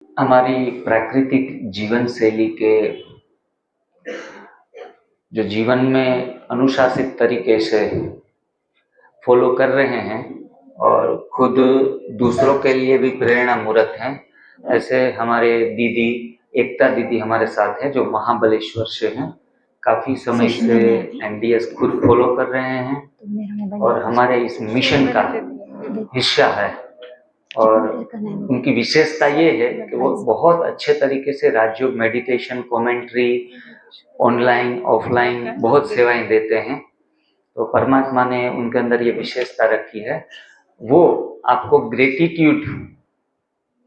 हमारी प्राकृतिक जीवन शैली के जो जीवन में अनुशासित तरीके से फॉलो कर रहे हैं और खुद दूसरों के लिए भी प्रेरणा मूर्त हैं, ऐसे हमारे दीदी एकता दीदी हमारे साथ हैं जो महाबलेश्वर से हैं। काफी समय से एनडीएस खुद फॉलो कर रहे हैं और हमारे इस मिशन का हिस्सा है। और उनकी विशेषता ये है कि वो बहुत अच्छे तरीके से राजयोग, मेडिटेशन, कमेंट्री, ऑनलाइन ऑफलाइन बहुत सेवाएं देते हैं। तो परमात्मा ने उनके अंदर ये विशेषता रखी है, वो आपको ग्रेटिट्यूड,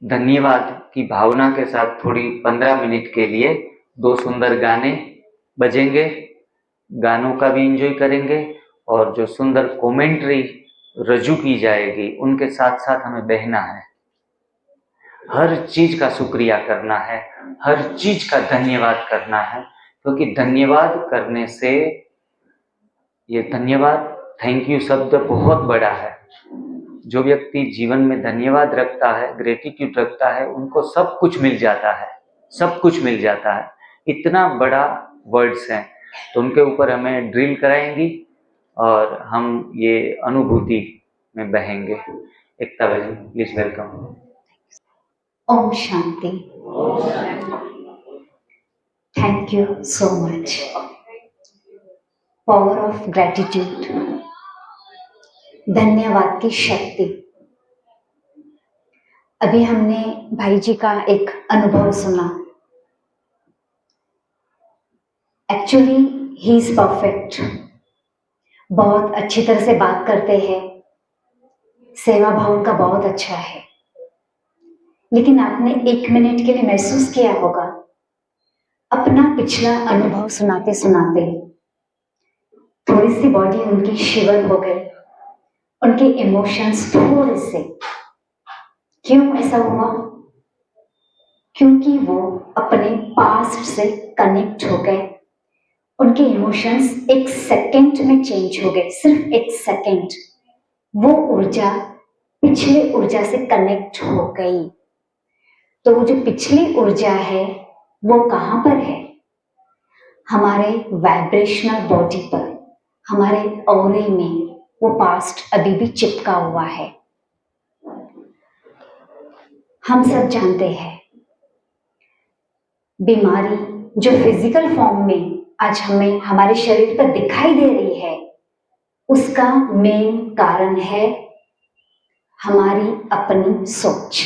धन्यवाद की भावना के साथ थोड़ी 15 मिनट के लिए 2 सुंदर गाने बजेंगे, गानों का भी एंजॉय करेंगे और जो सुंदर कमेंट्री रजू की जाएगी उनके साथ साथ हमें बहना है। हर चीज का शुक्रिया करना है, हर चीज का धन्यवाद करना है, क्योंकि धन्यवाद करने से, ये धन्यवाद, थैंक यू शब्द बहुत बड़ा है। जो व्यक्ति जीवन में धन्यवाद रखता है, ग्रेटिट्यूड रखता है, उनको सब कुछ मिल जाता है, सब कुछ मिल जाता है। इतना बड़ा वर्ड्स हैं, तो उनके ऊपर हमें ड्रिल कराएंगी और हम ये अनुभूति में बहेंगे। एकता बहन, प्लीज वेलकम। ओम शांति। Thank you so much. Power of gratitude, धन्यवाद की शक्ति। अभी हमने भाई जी का एक अनुभव सुना। एक्चुअली ही इज परफेक्ट, बहुत अच्छी तरह से बात करते हैं, सेवा भाव उनका बहुत अच्छा है। लेकिन आपने 1 मिनट के लिए महसूस किया होगा, अपना पिछला अनुभव सुनाते सुनाते थोड़ी सी बॉडी उनकी शिवर हो गई, उनके इमोशंस थोड़े से। क्यों ऐसा हुआ? क्योंकि वो अपने पास्ट से कनेक्ट हो गए। उनके इमोशंस 1 सेकेंड में चेंज हो गए, सिर्फ 1 सेकेंड। वो ऊर्जा पिछले ऊर्जा से कनेक्ट हो गई। तो वो जो पिछली ऊर्जा है वो कहां पर है? हमारे वाइब्रेशनल बॉडी पर, हमारे ऑरे में वो पास्ट अभी भी चिपका हुआ है। हम सब जानते हैं बीमारी जो फिजिकल फॉर्म में आज हमें हमारे शरीर पर दिखाई दे रही है, उसका मेन कारण है हमारी अपनी सोच,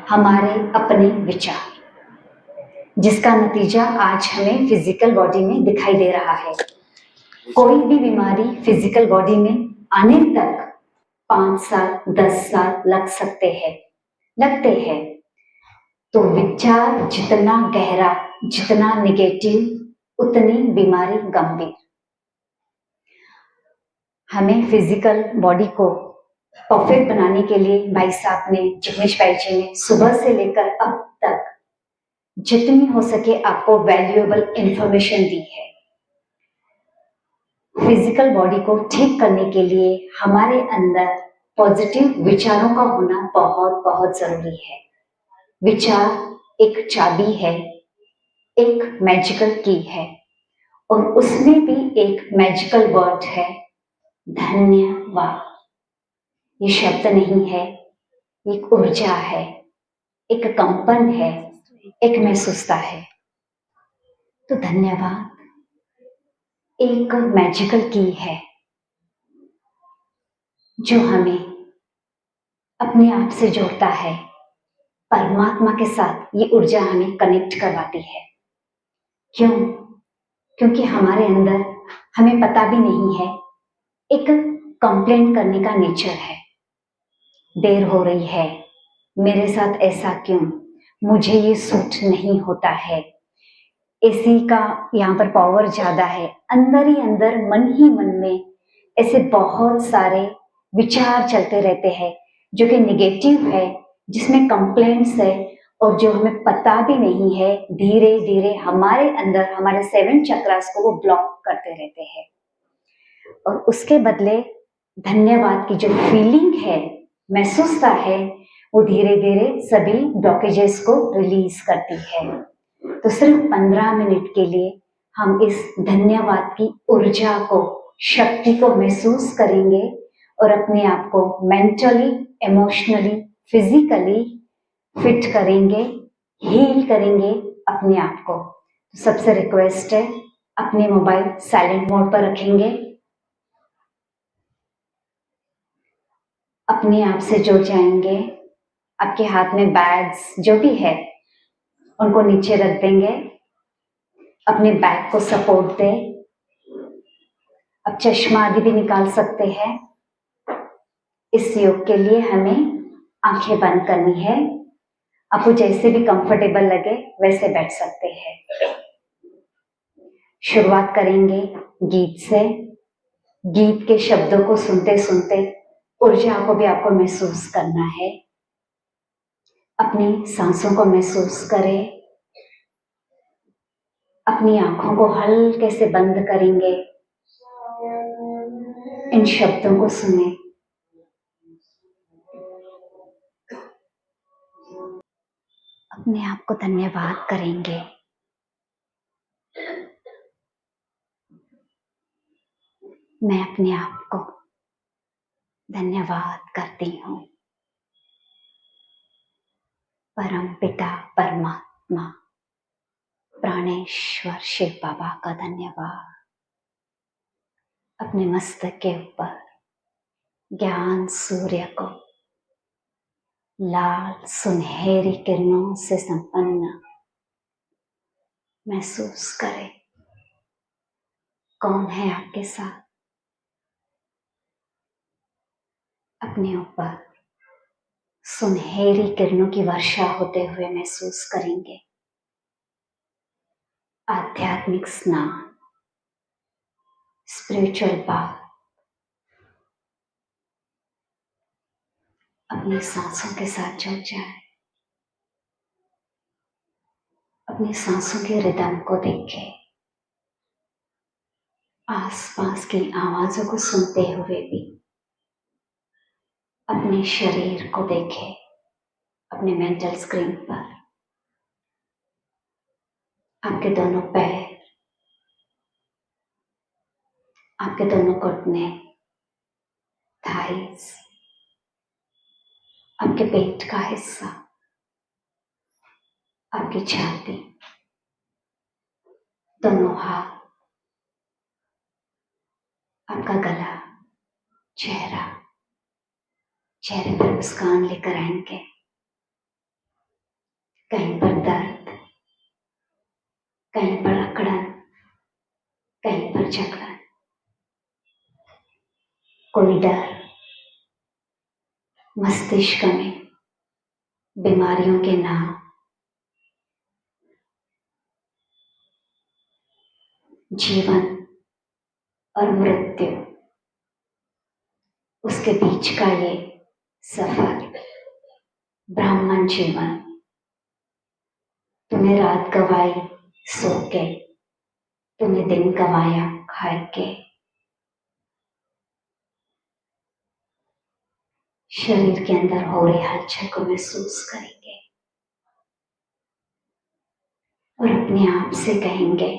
हमारे अपने विचार, जिसका नतीजा आज हमें फिजिकल बॉडी में दिखाई दे रहा है। कोई भी बीमारी फिजिकल बॉडी में आने तक 5 साल 10 साल लग सकते लगते हैं। तो विचार जितना गहरा, जितना नेगेटिव, उतनी बीमारी गंभीर। हमें फिजिकल बॉडी को परफेक्ट बनाने के लिए भाई साहब ने, जिग्नेश भाई जी ने सुबह से लेकर अब तक जितनी हो सके आपको वैल्यूएबल इंफॉर्मेशन दी है। फिजिकल बॉडी को ठीक करने के लिए हमारे अंदर पॉजिटिव विचारों का होना बहुत बहुत जरूरी है। विचार एक चाबी है, एक मैजिकल की है, और उसमें भी एक मैजिकल वर्ड है, धन्यवाद। ये शब्द नहीं है, एक ऊर्जा है, एक कंपन है, एक महसूसता है। तो धन्यवाद एक मैजिकल की है जो हमें अपने आप से जोड़ता है, परमात्मा के साथ। ये ऊर्जा हमें कनेक्ट करवाती है। क्यों? क्योंकि हमारे अंदर, हमें पता भी नहीं है, एक कंप्लेंट करने का नेचर है। देर हो रही है, मेरे साथ ऐसा क्यों, मुझे ये सूट नहीं होता है, एसी का यहाँ पर पावर ज्यादा है। अंदर ही अंदर, मन ही मन में ऐसे बहुत सारे विचार चलते रहते हैं जो कि निगेटिव है, जिसमें कंप्लेंट्स है, और जो हमें पता भी नहीं है, धीरे धीरे हमारे अंदर, हमारे 7 चक्रास को वो ब्लॉक करते रहते हैं। और उसके बदले धन्यवाद की जो फीलिंग है, महसूसता है, वो धीरे धीरे सभी ब्लॉकेजेस को रिलीज करती है। तो सिर्फ 15 मिनट के लिए हम इस धन्यवाद की ऊर्जा को, शक्ति को महसूस करेंगे और अपने आप को मेंटली, इमोशनली, फिजिकली फिट करेंगे, हील करेंगे अपने आप को। तो सबसे रिक्वेस्ट है, अपने मोबाइल साइलेंट मोड पर रखेंगे, अपने आप से जुड़ जाएंगे। आपके हाथ में बैग्स जो भी है उनको नीचे रख देंगे, अपने बैग को सपोर्ट दें। अब चश्मा आदि भी निकाल सकते हैं। इस योग के लिए हमें आंखें बंद करनी है। आपको जैसे भी कंफर्टेबल लगे वैसे बैठ सकते हैं। शुरुआत करेंगे गीत से। गीत के शब्दों को सुनते सुनते ऊर्जा को भी आपको महसूस करना है। अपनी सांसों को महसूस करें। अपनी आंखों को हल्के से बंद करेंगे, इन शब्दों को सुने। अपने आप को धन्यवाद करेंगे। मैं अपने आप को धन्यवाद करती हूँ। परम पिता परमात्मा प्राणेश्वर शिव बाबा का धन्यवाद। अपने मस्तक के ऊपर ज्ञान सूर्य को लाल सुनहरी किरणों से संपन्न महसूस करें। कौन है आपके साथ? अपने ऊपर सुनहरी किरणों की वर्षा होते हुए महसूस करेंगे। आध्यात्मिक स्नान, स्पिरिचुअल बाथ। अपनी सांसों के साथ जुड़ जाए। अपनी सांसों के रिदम को देखें। आसपास की आवाजों को सुनते हुए भी अपने शरीर को देखें। अपने मेंटल स्क्रीन पर आपके दोनों पैर, आपके दोनों घुटने, थाइस, आपके पेट का हिस्सा, आपकी छाती, दोनों हाथ, आपका गला, चेहरा, चेहरे पर मुस्कान लेकर आएंगे। कहीं पर दर्द, कहीं पर अकड़न, कहीं पर जकड़न, कोई डर, मस्तिष्क में बीमारियों के नाम, जीवन और मृत्यु, उसके बीच का ये सफर, ब्राह्मण जीवन। तूने रात गवाई सो के, तूने दिन गवाया खा के। शरीर के अंदर हो रही हलचल को महसूस करेंगे और अपने आप से कहेंगे,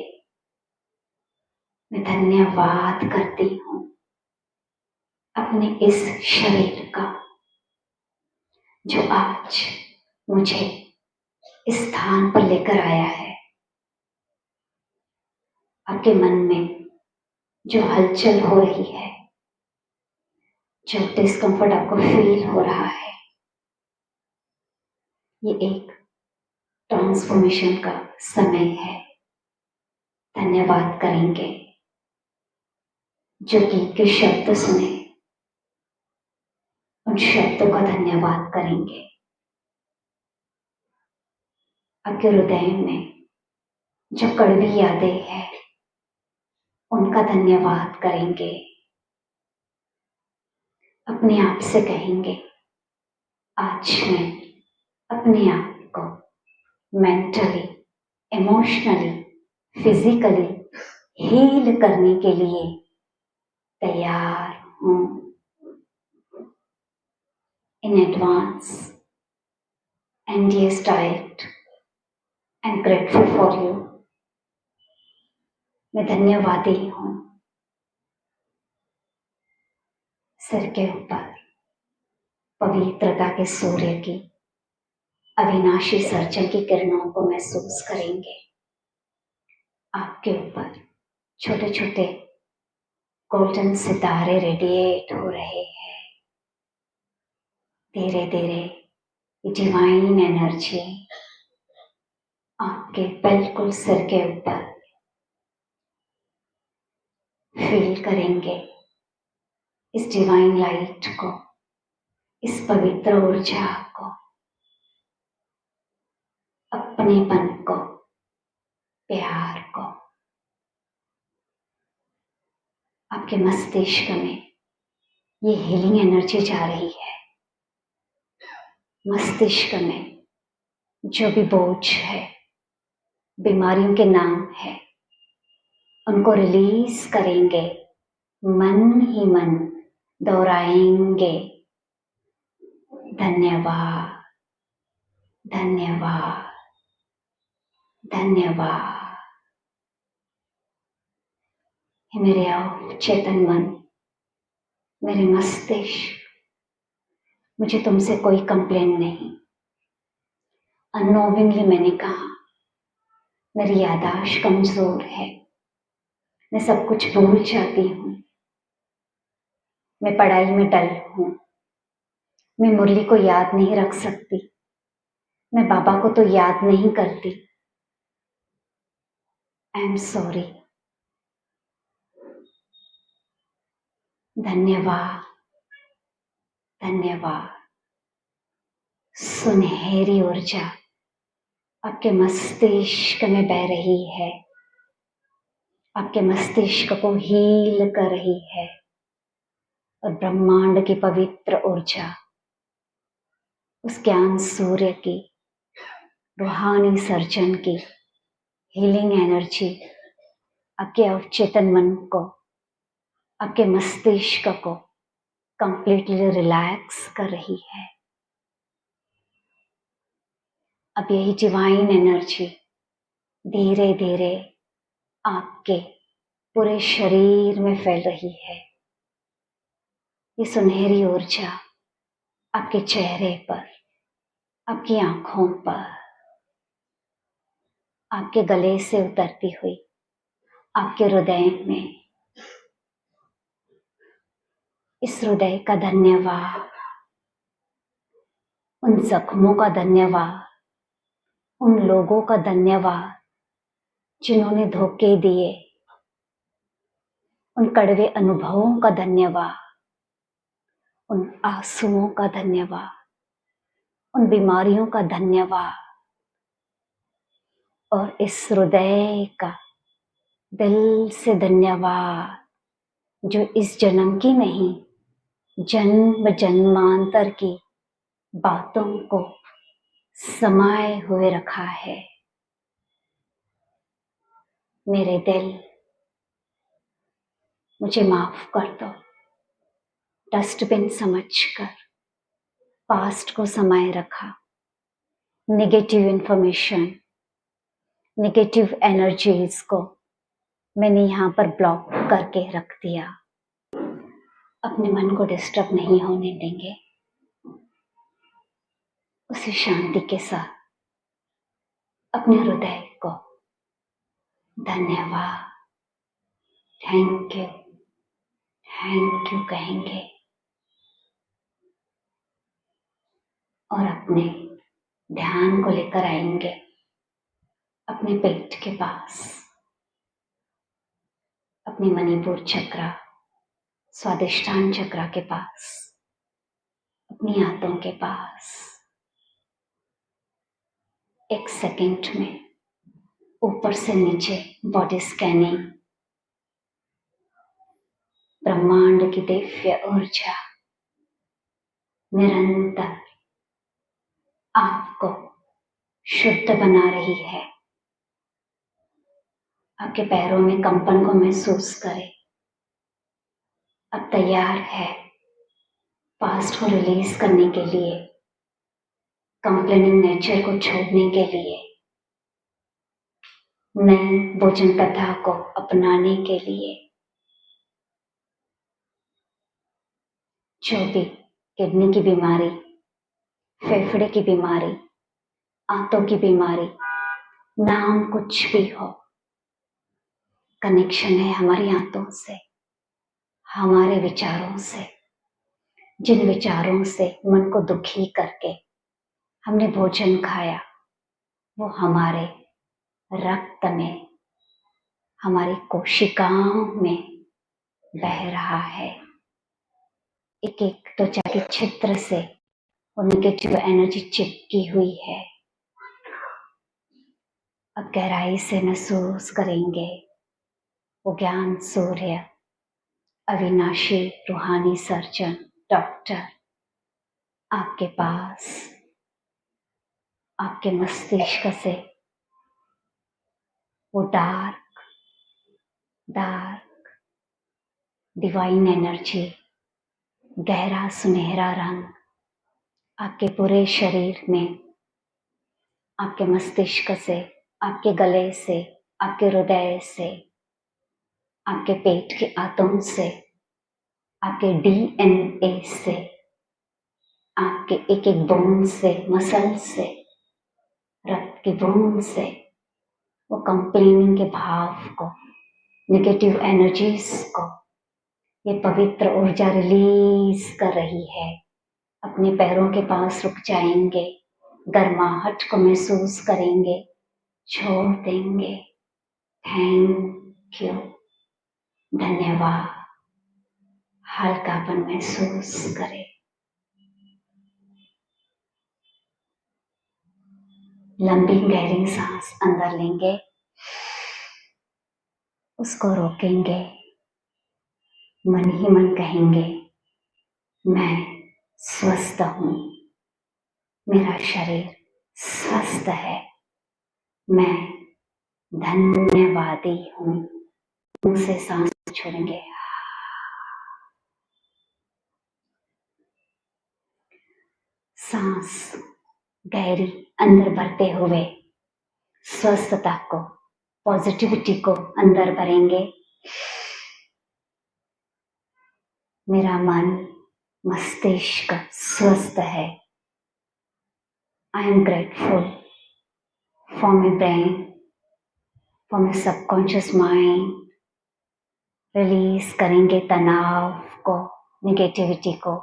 मैं धन्यवाद करती हूँ अपने इस शरीर का, जो आज मुझे इस स्थान पर लेकर आया है। आपके मन में जो हलचल हो रही है, जो डिस्कंफर्ट आपको फील हो रहा है, ये एक ट्रांसफॉर्मेशन का समय है। धन्यवाद करेंगे। जो गीत के शब्द सुने, उन शब्दों का धन्यवाद करेंगे। आपके हृदय में जो कड़वी यादें हैं, उनका धन्यवाद करेंगे। अपने आप से कहेंगे, आज मैं अपने आप को मेंटली, इमोशनली, फिजिकली हील करने के लिए तैयार हूं। In advance And yes, diet. I'm grateful for you. मैं धन्यवादी हूँ। सिर के ऊपर पवित्रता के सूर्य की अविनाशी सर्जन की किरणों को महसूस करेंगे। आपके ऊपर छोटे छोटे गोल्डन सितारे रेडिएट हो रहे हैं। धीरे धीरे डिवाइन एनर्जी आपके बिल्कुल सिर के ऊपर फील करेंगे। इस डिवाइन लाइट को, इस पवित्र ऊर्जा को, अपनेपन को, प्यार को। आपके मस्तिष्क में ये हीलिंग एनर्जी जा रही है। मस्तिष्क में जो भी बोझ है, बीमारियों के नाम है, उनको रिलीज करेंगे। मन ही मन दोहराएंगे, धन्यवाद, धन्यवाद, धन्यवाद। हे मेरे चेतन मन, मेरे मस्तिष्क, मुझे तुमसे कोई कंप्लेन नहीं। अननोविंगली मैंने कहा, मेरी याददाश्त कमजोर है, मैं सब कुछ भूल जाती हूँ, मैं पढ़ाई में डल हूँ, मैं मुरली को याद नहीं रख सकती, मैं बाबा को तो याद नहीं करती। I am sorry. धन्यवाद, धन्यवाद। सुनहरी ऊर्जा आपके मस्तिष्क में बह रही है, आपके मस्तिष्क को हील कर रही है। और ब्रह्मांड की पवित्र ऊर्जा, उस ज्ञान सूर्य की, रूहानी सर्जन की हीलिंग एनर्जी आपके अवचेतन मन को, आपके मस्तिष्क को कंप्लीटली रिलैक्स कर रही है। अब यही डिवाइन एनर्जी धीरे धीरे आपके पूरे शरीर में फैल रही है। ये सुनहरी ऊर्जा आपके चेहरे पर, आपकी आंखों पर, आपके गले से उतरती हुई आपके हृदय में, इस हृदय का धन्यवाद, उन जख्मों का धन्यवाद, उन लोगों का धन्यवाद जिन्होंने धोखे दिए, उन कड़वे अनुभवों का धन्यवाद, उन आंसुओं का धन्यवाद, उन बीमारियों का धन्यवाद। और इस हृदय का दिल से धन्यवाद जो इस जन्म की नहीं, जन्म जन्मांतर की बातों को समाये हुए रखा है। मेरे दिल, मुझे माफ कर दो। डस्टबिन समझकर पास्ट को समाये रखा। नेगेटिव इंफॉर्मेशन, नेगेटिव एनर्जीज को मैंने यहाँ पर ब्लॉक करके रख दिया। अपने मन को डिस्टर्ब नहीं होने देंगे। उसी शांति के साथ अपने हृदय को धन्यवाद, थैंक यू कहेंगे और अपने ध्यान को लेकर आएंगे अपने पेट के पास, अपने मणिपुर चक्र, स्वादिष्टान चक्र के पास, अपनी आंतों के पास। एक सेकंड में ऊपर से नीचे बॉडी स्कैनिंग, ब्रह्मांड की दिव्य ऊर्जा निरंतर आपको शुद्ध बना रही है। आपके पैरों में कंपन को महसूस करें। अब तैयार है पास्ट को रिलीज करने के लिए। कंप्लेनिंग नेचर को छोड़ने के लिए, नई भोजन कथा को अपनाने के लिए, जो भी किडनी की बीमारी, फेफड़े की बीमारी, आंतों की बीमारी, नाम कुछ भी हो, कनेक्शन है हमारी आंतों से, हमारे विचारों से। जिन विचारों से मन को दुखी करके हमने भोजन खाया, वो हमारे रक्त में, हमारी कोशिकाओं में बह रहा है। एक एक त्वचा के छिद्र से वो नेगेटिव एनर्जी चिपकी हुई है। अब गहराई से महसूस करेंगे वो ज्ञान सूर्य, अविनाशी रूहानी सर्जन डॉक्टर आपके पास, आपके मस्तिष्क से वो डार्क डिवाइन एनर्जी, गहरा सुनहरा रंग आपके पूरे शरीर में, आपके मस्तिष्क से, आपके गले से, आपके हृदय से, आपके पेट के आंतों से, आपके डीएनए से, आपके एक एक बोन से, मसल से, रक्त की बूंद से वो कंप्लेनिंग के भाव को, नेगेटिव एनर्जीज को ये पवित्र ऊर्जा रिलीज कर रही है। अपने पैरों के पास रुक जाएंगे, गर्माहट को महसूस करेंगे, छोड़ देंगे। थैंक यू, धन्यवाद। हल्कापन महसूस करें। लंबी गहरी सांस अंदर लेंगे, उसको रोकेंगे, मन ही मन कहेंगे मैं स्वस्थ हूँ, मेरा शरीर स्वस्थ है, मैं धन्यवादी हूँ। मुंह से सांस छोड़ेंगे। सांस गहरी अंदर भरते हुए स्वस्थता को, पॉजिटिविटी को अंदर भरेंगे। मेरा मन, मस्तिष्क स्वस्थ है। I am grateful for my brain, for my subconscious mind. Release करेंगे तनाव को, नेगेटिविटी को।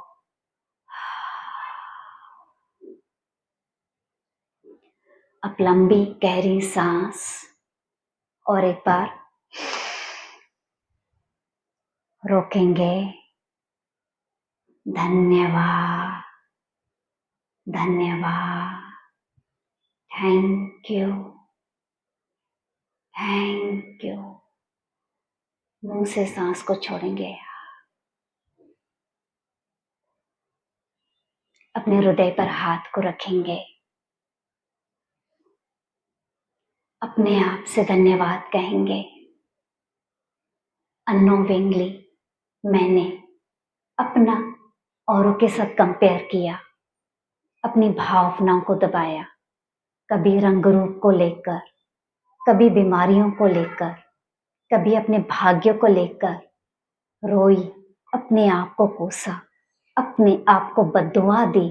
अब लंबी गहरी सांस और एक बार रोकेंगे। धन्यवाद, धन्यवाद, थैंक यू, थैंक यू। मुंह से सांस को छोड़ेंगे। अपने हृदय पर हाथ को रखेंगे। अपने आप से धन्यवाद कहेंगे। अननोविंगली मैंने अपना औरों के साथ कंपेयर किया, अपनी भावनाओं को दबाया, कभी रंग रूप को लेकर, कभी बीमारियों को लेकर, कभी अपने भाग्य को लेकर रोई, अपने आप को कोसा, अपने आप को बद्दुआ दी,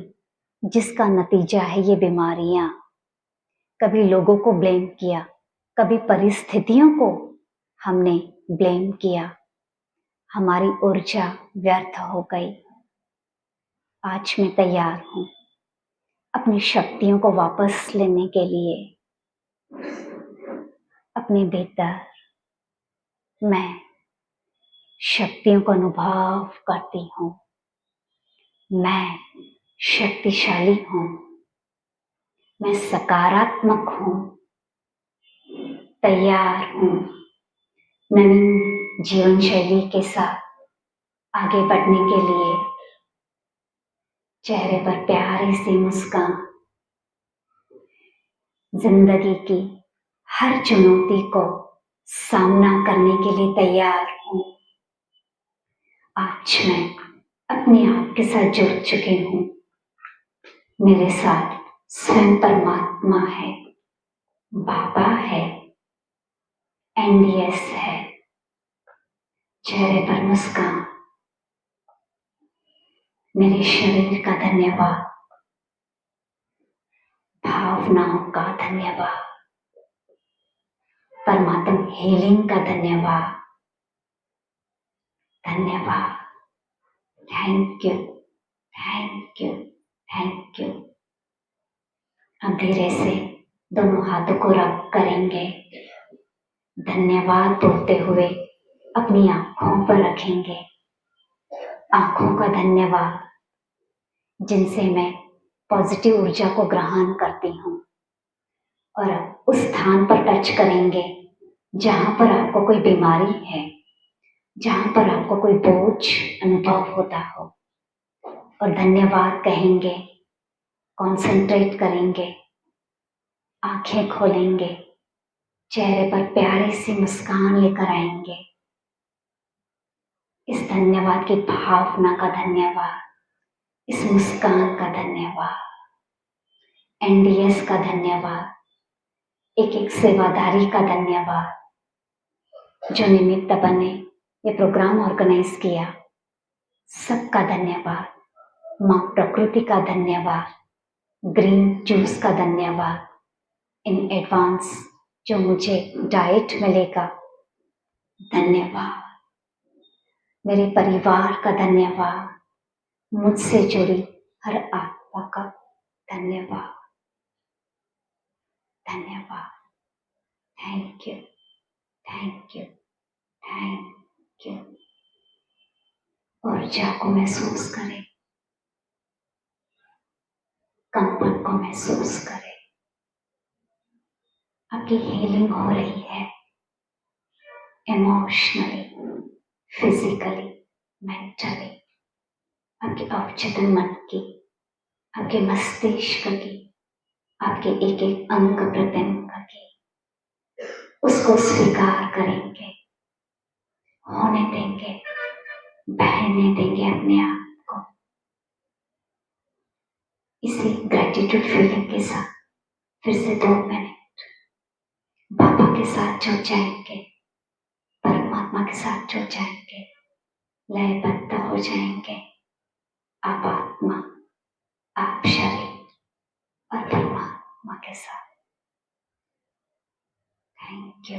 जिसका नतीजा है ये बीमारियां। कभी लोगों को ब्लेम किया, कभी परिस्थितियों को हमने ब्लेम किया। हमारी ऊर्जा व्यर्थ हो गई। आज मैं तैयार हूं अपनी शक्तियों को वापस लेने के लिए। अपने भीतर मैं शक्तियों को अनुभव करती हूँ। मैं शक्तिशाली हूँ, मैं सकारात्मक हूँ, तैयार हूँ नवीन जीवन शैली के साथ आगे बढ़ने के लिए। चेहरे पर प्यारी सी मुस्कान। जिंदगी की हर चुनौती को सामना करने के लिए तैयार हूँ। आज मैं अपने आप के साथ जुड़ चुकी हूँ। मेरे साथ स्वयं परमात्मा है, बाबा है, एनडीएस है। चेहरे पर मुस्कान। मेरे शरीर का धन्यवाद, भावनाओं का धन्यवाद, परमात्मा हीलिंग का धन्यवाद, धन्यवाद, thank you, thank you, thank you. अब धीरे से दोनों हाथों को रब करेंगे, धन्यवाद बोलते हुए अपनी आंखों पर रखेंगे। आंखों का धन्यवाद जिनसे मैं पॉजिटिव ऊर्जा को ग्रहण करती हूँ, और उस स्थान पर टच करेंगे जहां पर आपको कोई बीमारी है, जहां पर आपको कोई बोझ अनुभव होता हो, और धन्यवाद कहेंगे, कंसंट्रेट करेंगे, आंखें खोलेंगे, चेहरे पर प्यारी सी मुस्कान लेकर आएंगे। इस धन्यवाद की भावना का धन्यवाद, इस मुस्कान का धन्यवाद, एनडीएस का धन्यवाद, एक एक सेवादारी का धन्यवाद, जो निमित्त बने ये प्रोग्राम ऑर्गेनाइज किया, सबका धन्यवाद। माँ प्रकृति का धन्यवाद, ग्रीन जूस का धन्यवाद इन एडवांस, जो मुझे डाइट मिलेगा, धन्यवाद। मेरे परिवार का धन्यवाद, मुझसे जुड़ी हर आत्मा का धन्यवाद, धन्यवाद, thank you, thank you, thank you. ऊर्जा को महसूस करें, कंपन को महसूस करें। आपकी हीलिंग हो रही है, इमोशनली, फिजिकली, मेंटली। आपके अवचेतन मन की, आपके मस्तिष्क की, आपके एक एक अंग प्रत्यंग की, उसको स्वीकार करेंगे, होने देंगे, बहने देंगे अपने आप को। इसी ग्रेटिट्यूड फीलिंग के साथ फिर से 2 मिनट बाबा के साथ जुड़ जाएंगे, परमात्मा के साथ जुड़ जाएंगे, लयबद्ध हो जाएंगे। आप आत्मा, आप शरीर और परमात्मा के साथ। Thank you.